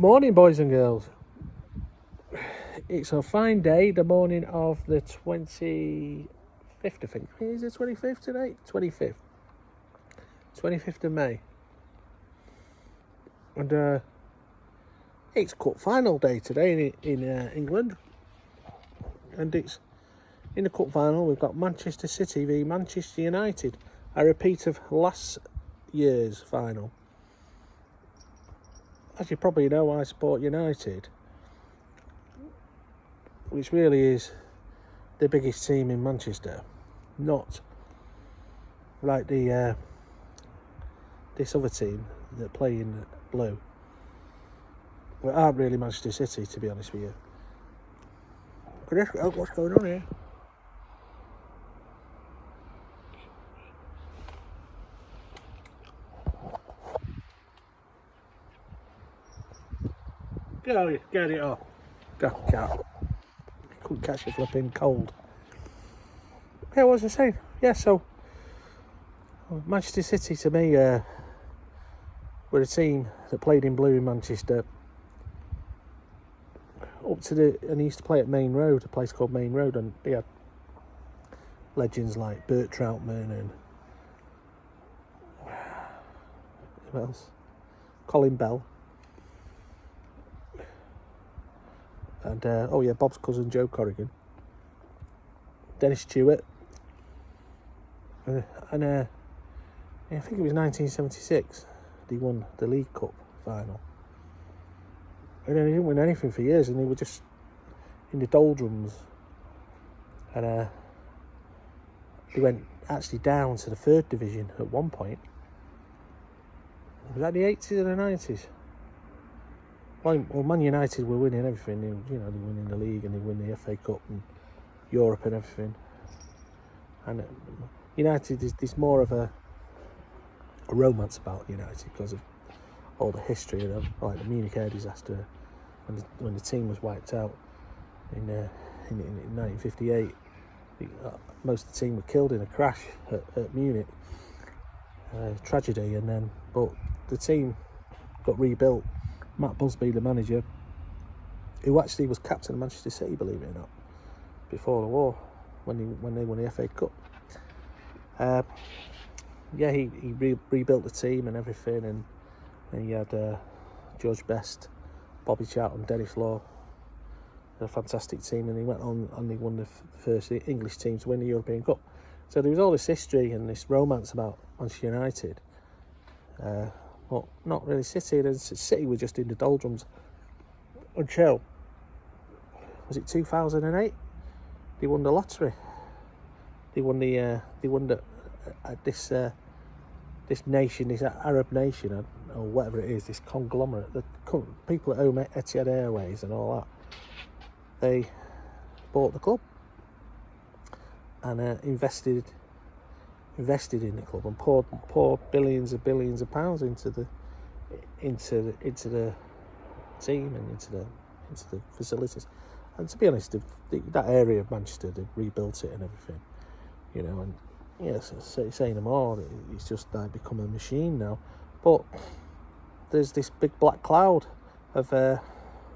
morning, boys and girls. It's a fine day, the morning of the 25th, I think. Is it 25th today? 25th. 25th of May. And it's cup final day today in England. And it's in the cup final, we've got Manchester City v Manchester United. A repeat of last year's final. As you probably know, I support United, which really is the biggest team in Manchester, not like the this other team that play in blue. Well, aren't really Manchester City, to be honest with you. Oh, what's going on here? Get it off. Cat. Couldn't catch a flipping cold. Yeah, what was I saying? Yeah, so Manchester City to me were a team that played in blue in Manchester. And he used to play at Main Road, a place called Main Road, and they had legends like Bert Troutman and who else? Colin Bell. And Bob's cousin Joe Corrigan, Dennis Stewart, and I think it was 1976 they won the League Cup final. And they didn't win anything for years, and they were just in the doldrums. And they went actually down to the third division at one point. Was that the 80s or the 90s? Well, Man United were winning everything. They were winning the league and they win the FA Cup and Europe and everything. And United is more of a romance about United because of all the history of them, like the Munich air disaster when the team was wiped out in 1958. Most of the team were killed in a crash at Munich. Tragedy, but the team got rebuilt. Matt Busby, the manager, who actually was captain of Manchester City, believe it or not, before the war, when they won the FA Cup. He rebuilt the team and everything, and he had George Best, Bobby Charlton, Dennis Law, a fantastic team, and he went on and he won the first English team to win the European Cup. So there was all this history and this romance about Manchester United. But not really City. City were just in the doldrums until, was it 2008? They won the lottery. They won this nation, this Arab nation, or whatever it is, this conglomerate. The people that own Etihad Airways and all that, they bought the club and invested in the club and poured billions and billions of pounds into the team and into the facilities. And to be honest, that area of Manchester, they've rebuilt it and everything, and yes, saying them all, it's just like become a machine now. But there's this big black cloud of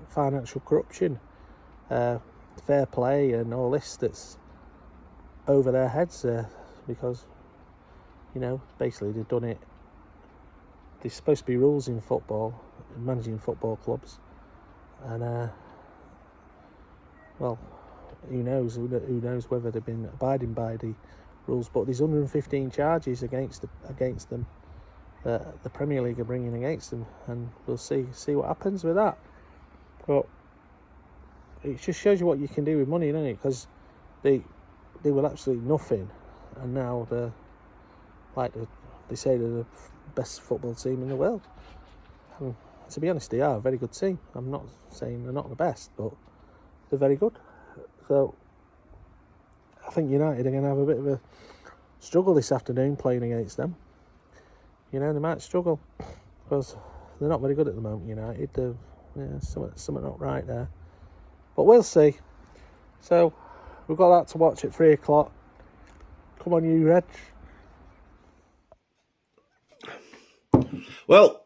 financial corruption, fair play and all this that's over their heads because basically they've done it. There's supposed to be rules in football, managing football clubs, and who knows whether they've been abiding by the rules. But there's 115 charges against them that the Premier League are bringing against them, and we'll see what happens with that. But it just shows you what you can do with money, doesn't it? Because they were absolutely nothing, and now they're they say they're the best football team in the world. And to be honest, they are a very good team. I'm not saying they're not the best, but they're very good. So I think United are going to have a bit of a struggle this afternoon playing against them. They might struggle because they're not very good at the moment, United. Something not right there. But we'll see. So we've got that to watch at 3 o'clock. Come on, you Reds. Well,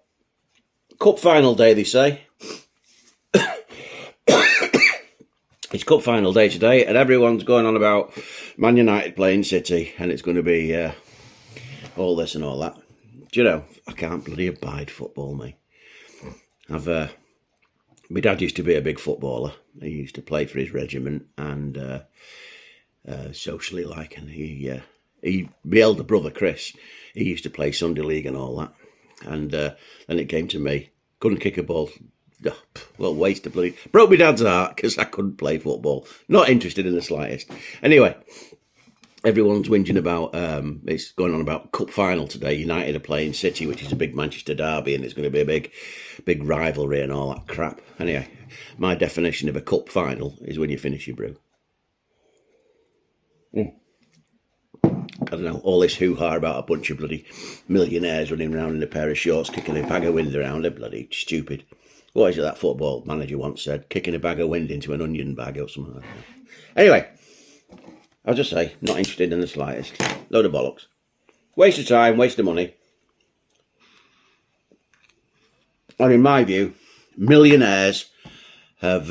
cup final day, they say. It's cup final day today, and everyone's going on about Man United playing City, and it's going to be all this and all that. Do you know, I can't bloody abide football, me. My dad used to be a big footballer. He used to play for his regiment and socially like, and my elder brother Chris, he used to play Sunday League and all that. And then it came to me, couldn't kick a ball. Well, waste of bloody... Broke my dad's heart because I couldn't play football. Not interested in the slightest. Anyway, everyone's whinging about... it's going on about cup final today. United are playing City, which is a big Manchester derby, and it's going to be a big rivalry and all that crap. Anyway, my definition of a cup final is when you finish your brew. I don't know, all this hoo-ha about a bunch of bloody millionaires running around in a pair of shorts, kicking a bag of wind around. They're bloody stupid. What is it that football manager once said? Kicking a bag of wind into an onion bag or something like that. Anyway, I'll just say, not interested in the slightest. Load of bollocks. Waste of time, waste of money. And in my view, millionaires have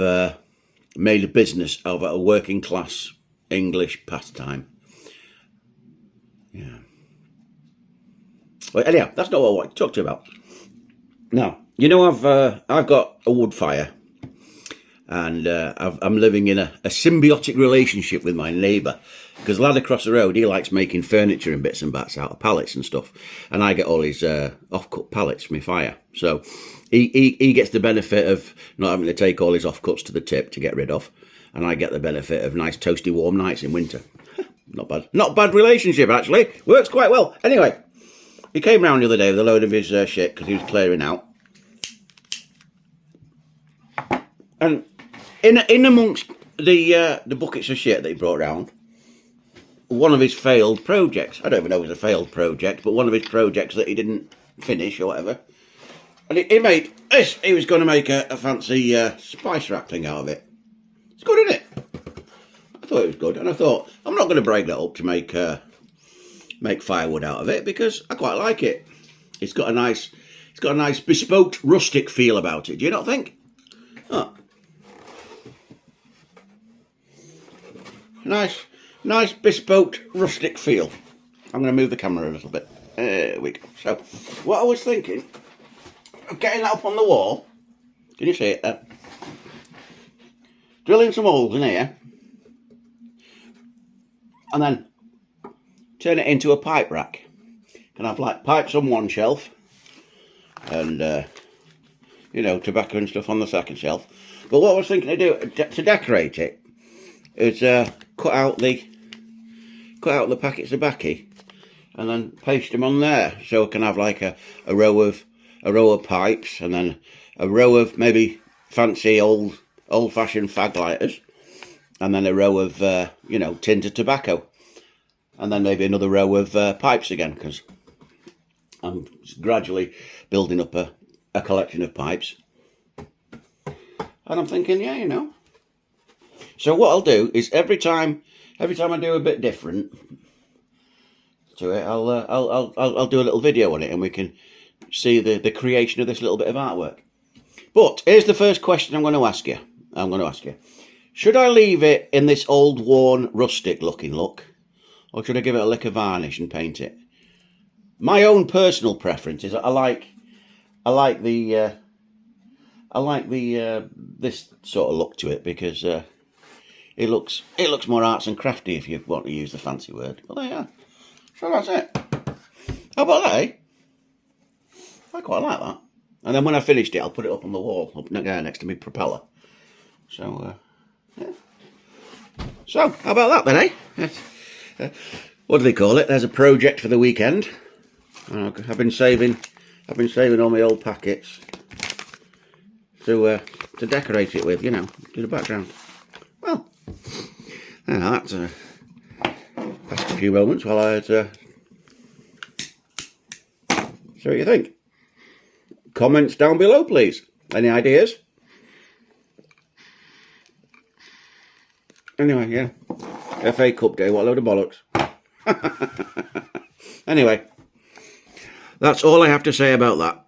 made a business of a working class English pastime. Yeah. Well, anyhow, that's not what I want to talk to you about. Now, you know, I've got a wood fire, and I'm living in a symbiotic relationship with my neighbour, because lad across the road, he likes making furniture and bits and bats out of pallets and stuff, and I get all his off-cut pallets from my fire. So he gets the benefit of not having to take all his off-cuts to the tip to get rid of, and I get the benefit of nice toasty warm nights in winter. Not bad. Not bad relationship, actually. Works quite well. Anyway, he came round the other day with a load of his shit because he was clearing out. And in amongst the buckets of shit that he brought round, one of his failed projects. I don't even know if it was a failed project, but one of his projects that he didn't finish or whatever. And he made this. He was going to make a fancy spice wrap thing out of it. It's good, isn't it? I thought it was good, and I thought I'm not going to break that up to make firewood out of it because I quite like it. It's got a nice bespoke rustic feel about it. Do you not think? Oh. Nice bespoke rustic feel. I'm going to move the camera a little bit. There we go. So, what I was thinking of getting that up on the wall. Can you see it there? Drilling some holes in here. And then turn it into a pipe rack. Can have like pipes on one shelf and you know, tobacco and stuff on the second shelf. But what I was thinking to do to decorate it is cut out the packets of baccy and then paste them on there, so I can have like a row of pipes and then a row of maybe fancy old-fashioned fag lighters. And then a row of, you know, tinted tobacco. And then maybe another row of pipes again, because I'm gradually building up a collection of pipes. And I'm thinking, yeah, you know. So what I'll do is every time I do a bit different to it, I'll do a little video on it, and we can see the creation of this little bit of artwork. But here's the first question I'm going to ask you. Should I leave it in this old, worn, rustic-looking look, or should I give it a lick of varnish and paint it? My own personal preference is I like this sort of look to it because it looks more arts and crafty, if you want to use the fancy word. But there you are. So that's it. How about that, eh? I quite like that. And then when I finished it, I'll put it up on the wall, up next to my propeller. So. Yeah. So, how about that then, eh? What do they call it? There's a project for the weekend. I've been saving all my old packets to decorate it with, you know, to the background. Well, yeah, that's passed a few moments while I see what you think. Comments down below, please. Any ideas? Anyway, yeah. FA Cup Day, what a load of bollocks. Anyway, that's all I have to say about that.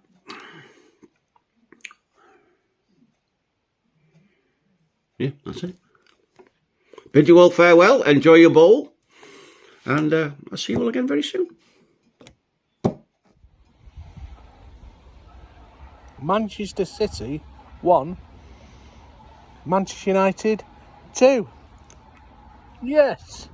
Yeah, that's it. bid you all farewell, enjoy your bowl, and I'll see you all again very soon. Manchester City 1, Manchester United 2. Yes.